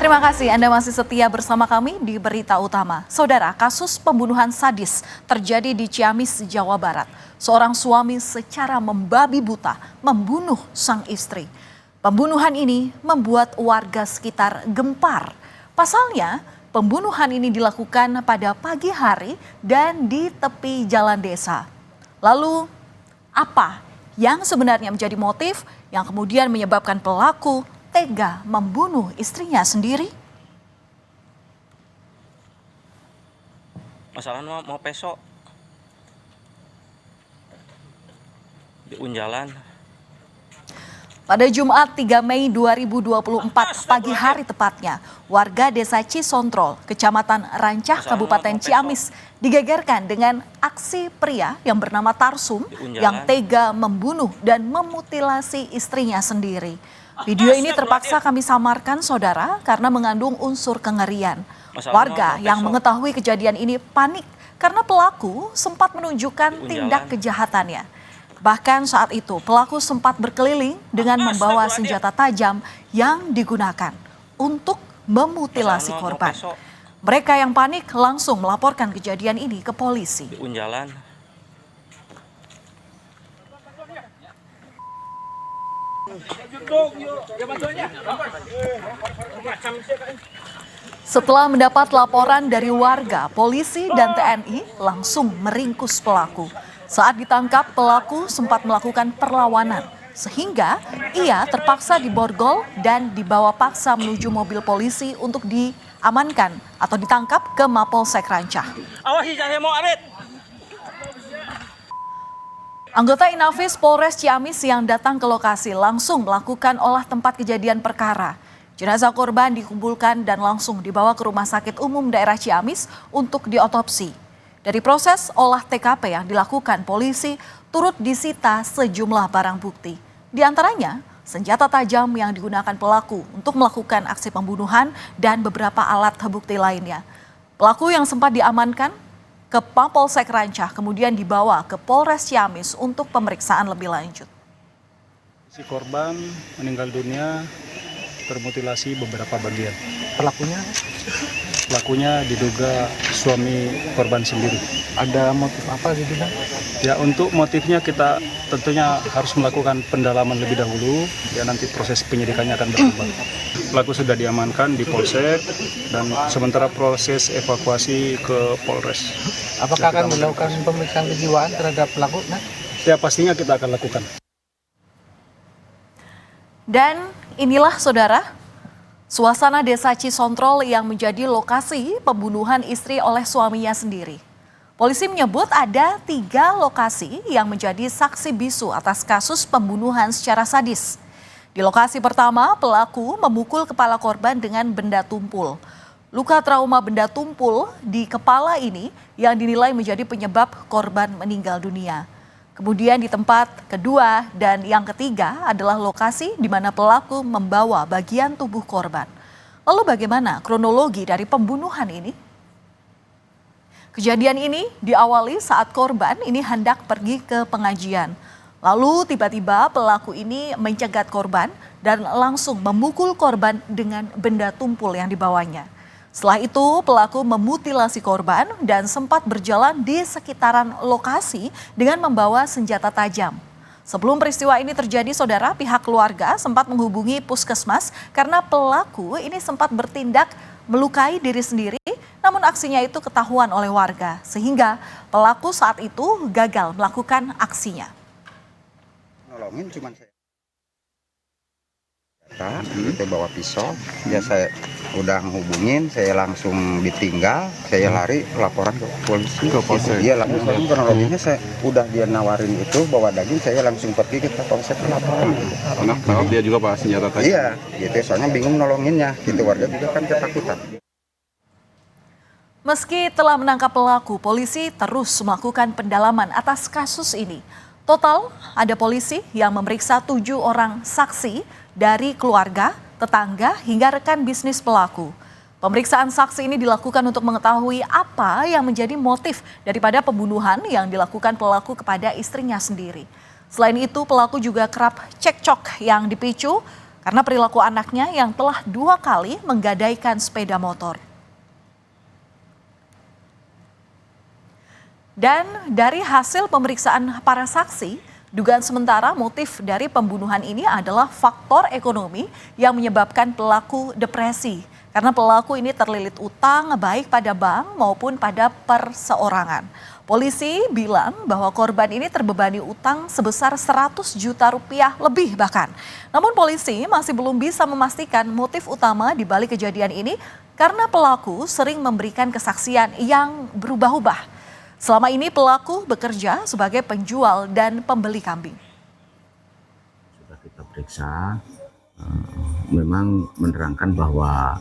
Terima kasih Anda masih setia bersama kami di Berita Utama. Saudara, kasus pembunuhan sadis terjadi di Ciamis, Jawa Barat. Seorang suami secara membabi buta membunuh sang istri. Pembunuhan ini membuat warga sekitar gempar. Pasalnya, pembunuhan ini dilakukan pada pagi hari dan di tepi jalan desa. Lalu, apa yang sebenarnya menjadi motif yang kemudian menyebabkan pelaku tega membunuh istrinya sendiri? Masalahnya mau pesok di Unjalan. Pada Jumat 3 Mei 2024 pagi hari tepatnya, warga desa Cisontrol, Kecamatan Rancah, Kabupaten Ciamis digegerkan dengan aksi pria yang bernama Tarsum yang tega membunuh dan memutilasi istrinya sendiri. Video ini terpaksa kami samarkan, saudara, karena mengandung unsur kengerian. Warga yang mengetahui kejadian ini panik karena pelaku sempat menunjukkan tindak kejahatannya. Bahkan saat itu pelaku sempat berkeliling dengan membawa senjata tajam yang digunakan untuk memutilasi korban. Mereka yang panik langsung melaporkan kejadian ini ke polisi. Di Unjalan. Setelah mendapat laporan dari warga, polisi dan TNI langsung meringkus pelaku. Saat ditangkap, pelaku sempat melakukan perlawanan, sehingga ia terpaksa diborgol dan dibawa paksa menuju mobil polisi untuk diamankan atau ditangkap ke Mapolsek Rancah. Anggota Inafis Polres Ciamis yang datang ke lokasi langsung melakukan olah tempat kejadian perkara. Jenazah korban dikumpulkan dan langsung dibawa ke Rumah Sakit Umum Daerah Ciamis untuk diotopsi. Dari proses olah TKP yang dilakukan, polisi turut disita sejumlah barang bukti. Di antaranya, senjata tajam yang digunakan pelaku untuk melakukan aksi pembunuhan dan beberapa alat bukti lainnya. Pelaku yang sempat diamankan ke Mapolsek Rancah kemudian dibawa ke Polres Ciamis untuk pemeriksaan lebih lanjut. Si korban meninggal dunia termutilasi beberapa bagian. Pelakunya diduga suami korban sendiri. Ada motif apa gitu kan? Ya, untuk motifnya kita tentunya harus melakukan pendalaman lebih dahulu. Ya, nanti proses penyidikannya akan berkembang. Pelaku sudah diamankan di Polsek dan sementara proses evakuasi ke Polres. Apakah akan dilakukan pemeriksaan kejiwaan terhadap pelaku? Ya, pastinya kita akan lakukan. Dan inilah, saudara, suasana desa Cisontrol yang menjadi lokasi pembunuhan istri oleh suaminya sendiri. Polisi menyebut ada 3 lokasi yang menjadi saksi bisu atas kasus pembunuhan secara sadis. Di lokasi pertama, pelaku memukul kepala korban dengan benda tumpul. Luka trauma benda tumpul di kepala ini yang dinilai menjadi penyebab korban meninggal dunia. Kemudian di tempat kedua dan yang ketiga adalah lokasi di mana pelaku membawa bagian tubuh korban. Lalu bagaimana kronologi dari pembunuhan ini? Kejadian ini diawali saat korban ini hendak pergi ke pengajian. Lalu tiba-tiba pelaku ini mencegat korban dan langsung memukul korban dengan benda tumpul yang dibawanya. Setelah itu pelaku memutilasi korban dan sempat berjalan di sekitaran lokasi dengan membawa senjata tajam. Sebelum peristiwa ini terjadi, saudara, pihak keluarga sempat menghubungi puskesmas karena pelaku ini sempat bertindak melukai diri sendiri, namun aksinya itu ketahuan oleh warga sehingga pelaku saat itu gagal melakukan aksinya. Nolongin cuman saya. Kita bawa pisau, ya saya udah ngehubungin, saya langsung ditinggal, saya lari laporan ke polisi. Ke polsek. Iya, langsung kronologinya saya udah dia nawarin itu bawa daging, saya langsung pergi ke polsek laporan. Kenapa dia juga bawa senjata tajam? Iya, gitu. Soalnya bingung nolonginnya, gitu, warga juga kan ketakutan. Meski telah menangkap pelaku, polisi terus melakukan pendalaman atas kasus ini. Total ada polisi yang memeriksa 7 orang saksi dari keluarga, tetangga, hingga rekan bisnis pelaku. Pemeriksaan saksi ini dilakukan untuk mengetahui apa yang menjadi motif daripada pembunuhan yang dilakukan pelaku kepada istrinya sendiri. Selain itu, pelaku juga kerap cekcok yang dipicu karena perilaku anaknya yang telah 2 kali menggadaikan sepeda motor. Dan dari hasil pemeriksaan para saksi, dugaan sementara motif dari pembunuhan ini adalah faktor ekonomi yang menyebabkan pelaku depresi. Karena pelaku ini terlilit utang baik pada bank maupun pada perseorangan. Polisi bilang bahwa korban ini terbebani utang sebesar 100 juta rupiah lebih bahkan. Namun polisi masih belum bisa memastikan motif utama di balik kejadian ini karena pelaku sering memberikan kesaksian yang berubah-ubah. Selama ini pelaku bekerja sebagai penjual dan pembeli kambing. Sudah kita periksa, memang menerangkan bahwa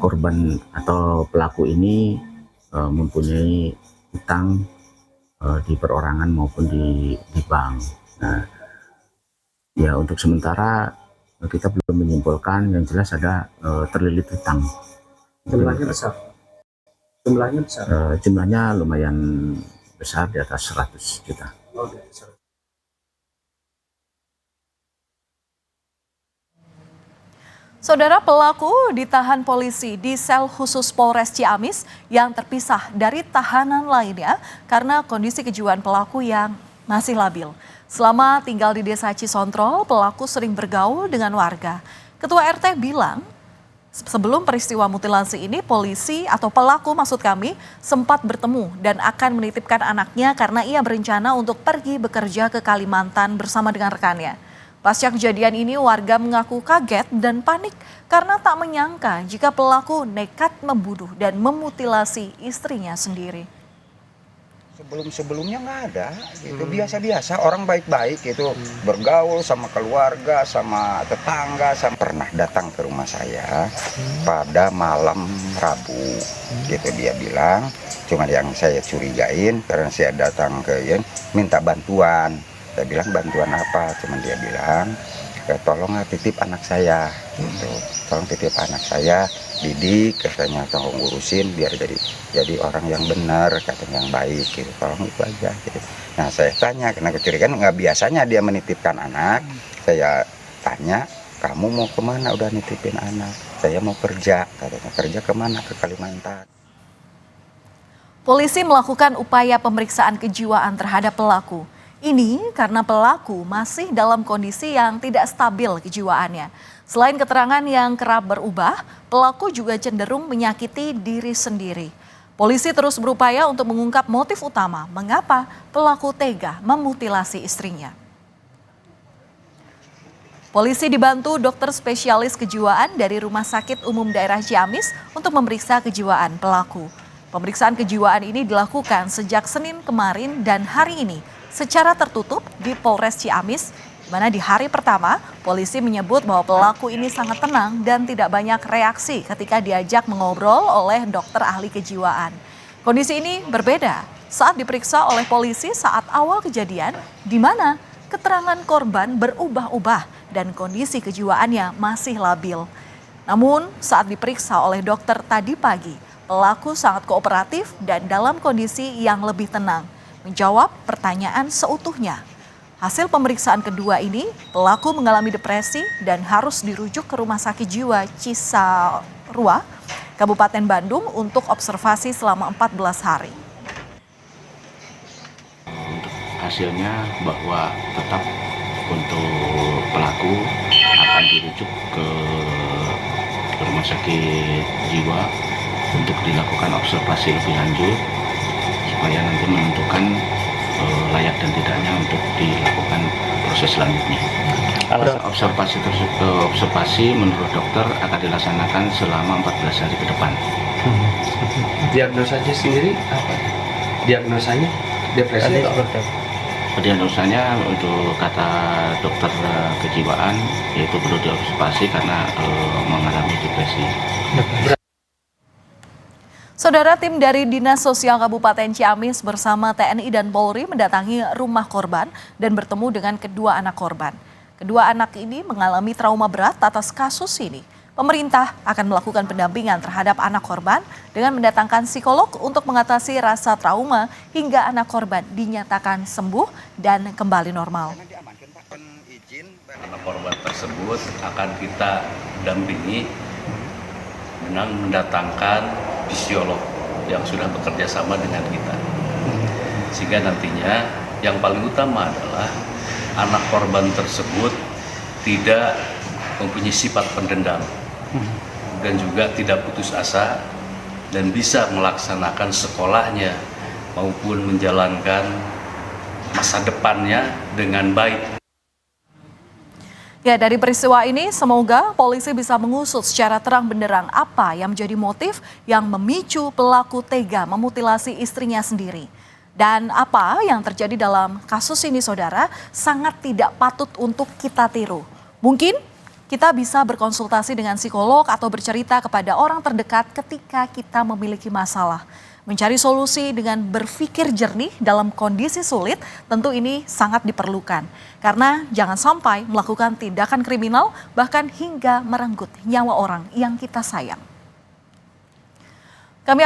korban atau pelaku ini mempunyai utang di perorangan maupun di bank. Nah, ya untuk sementara kita belum menyimpulkan, yang jelas ada terlilit utang. Jumlahnya besar. Jumlahnya besar. Jumlahnya lumayan besar, di atas 100 juta. Saudara, pelaku ditahan polisi di sel khusus Polres Ciamis yang terpisah dari tahanan lainnya karena kondisi kejiwaan pelaku yang masih labil. Selama tinggal di desa Cisontrol, pelaku sering bergaul dengan warga. Ketua RT bilang, sebelum peristiwa mutilasi ini, polisi atau pelaku maksud kami sempat bertemu dan akan menitipkan anaknya karena ia berencana untuk pergi bekerja ke Kalimantan bersama dengan rekannya. Pasca kejadian ini, warga mengaku kaget dan panik karena tak menyangka jika pelaku nekat membunuh dan memutilasi istrinya sendiri. Sebelum-sebelumnya nggak ada, itu biasa-biasa orang baik-baik itu bergaul sama keluarga, sama tetangga, sama pernah datang ke rumah saya pada malam Rabu, gitu dia bilang. Cuma yang saya curigain karena saya datang ke minta bantuan, saya bilang bantuan apa? Cuma dia bilang tolong titip anak saya, gitu. Tolong titip anak saya, didik, katanya tolong urusin biar jadi orang yang benar, katanya yang baik, gitu. Tolong itu aja, gitu. Nah saya tanya, karena kecurigaan nggak biasanya dia menitipkan anak. Saya tanya, kamu mau kemana udah nitipin anak? Saya mau kerja, katanya. Kerja kemana? Ke Kalimantan. Polisi melakukan upaya pemeriksaan kejiwaan terhadap pelaku. Ini karena pelaku masih dalam kondisi yang tidak stabil kejiwaannya. Selain keterangan yang kerap berubah, pelaku juga cenderung menyakiti diri sendiri. Polisi terus berupaya untuk mengungkap motif utama mengapa pelaku tega memutilasi istrinya. Polisi dibantu dokter spesialis kejiwaan dari Rumah Sakit Umum Daerah Ciamis untuk memeriksa kejiwaan pelaku. Pemeriksaan kejiwaan ini dilakukan sejak Senin kemarin dan hari ini secara tertutup di Polres Ciamis, di mana di hari pertama polisi menyebut bahwa pelaku ini sangat tenang dan tidak banyak reaksi ketika diajak mengobrol oleh dokter ahli kejiwaan. Kondisi ini berbeda saat diperiksa oleh polisi saat awal kejadian, di mana keterangan korban berubah-ubah dan kondisi kejiwaannya masih labil. Namun saat diperiksa oleh dokter tadi pagi, pelaku sangat kooperatif dan dalam kondisi yang lebih tenang, menjawab pertanyaan seutuhnya. Hasil pemeriksaan kedua ini, pelaku mengalami depresi dan harus dirujuk ke Rumah Sakit Jiwa Cisarua, Kabupaten Bandung untuk observasi selama 14 hari. Hasilnya bahwa tetap untuk pelaku akan dirujuk ke Rumah Sakit Jiwa untuk dilakukan observasi lebih lanjut, supaya nanti menentukan layak dan tidaknya untuk dilakukan proses selanjutnya. Observasi menurut dokter akan dilaksanakan selama 14 hari ke depan. Diagnosanya sendiri apa? Diagnosanya depresi atau apa? Diagnosanya untuk kata dokter kejiwaan yaitu perlu diobservasi karena mengalami depresi. Saudara, tim dari Dinas Sosial Kabupaten Ciamis bersama TNI dan Polri mendatangi rumah korban dan bertemu dengan kedua anak korban. Kedua anak ini mengalami trauma berat atas kasus ini. Pemerintah akan melakukan pendampingan terhadap anak korban dengan mendatangkan psikolog untuk mengatasi rasa trauma hingga anak korban dinyatakan sembuh dan kembali normal. Anak korban tersebut akan kita dampingi dengan mendatangkan psikolog yang sudah bekerja sama dengan kita. Sehingga nantinya yang paling utama adalah anak korban tersebut tidak mempunyai sifat pendendam dan juga tidak putus asa dan bisa melaksanakan sekolahnya maupun menjalankan masa depannya dengan baik. Ya, dari peristiwa ini semoga polisi bisa mengusut secara terang benderang apa yang menjadi motif yang memicu pelaku tega memutilasi istrinya sendiri. Dan apa yang terjadi dalam kasus ini, saudara, sangat tidak patut untuk kita tiru. Mungkin kita bisa berkonsultasi dengan psikolog atau bercerita kepada orang terdekat ketika kita memiliki masalah. Mencari solusi dengan berpikir jernih dalam kondisi sulit tentu ini sangat diperlukan. Karena jangan sampai melakukan tindakan kriminal bahkan hingga merenggut nyawa orang yang kita sayang. Kami